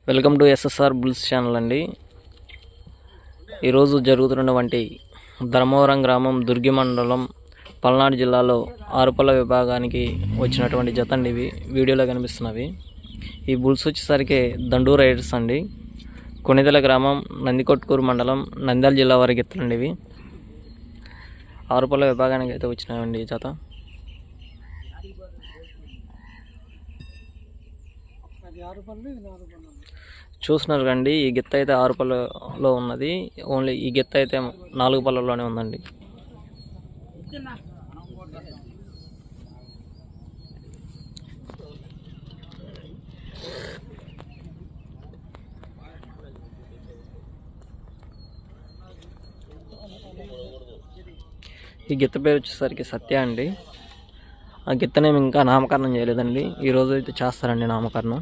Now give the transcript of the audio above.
Welcome to SSR bulls channel అండి. ఈరోజు జరుగుతున్నటువంటి ధర్మవరం గ్రామం దుర్గి మండలం పల్నాడు జిల్లాలో ఆరుపల్ల విభాగానికి వచ్చినటువంటి జత అండి. ఇవి వీడియోలో కనిపిస్తున్నవి. ఈ బుల్స్ వచ్చేసరికి దండూర్ రైడర్స్ అండి. కొనిదెల గ్రామం నందికొట్కూరు మండలం నంద్యాల జిల్లా వరకు ఎత్తులండి. ఇవి ఆరుపల్ల విభాగానికి అయితే వచ్చినాయండి ఈ జత. చూస్తున్నారు కండి, ఈ గిత్త అయితే 6 పళ్ళలో ఉన్నది. ఓన్లీ ఈ గిత్త అయితే 4 పళ్ళలోనే ఉందండి. ఈ గిత్త పేరు వచ్చేసరికి సత్య అండి. ఆ గిత్తనేమి ఇంకా నామకరణం చేయలేదండి. ఈరోజు అయితే చేస్తారండి నామకరణం.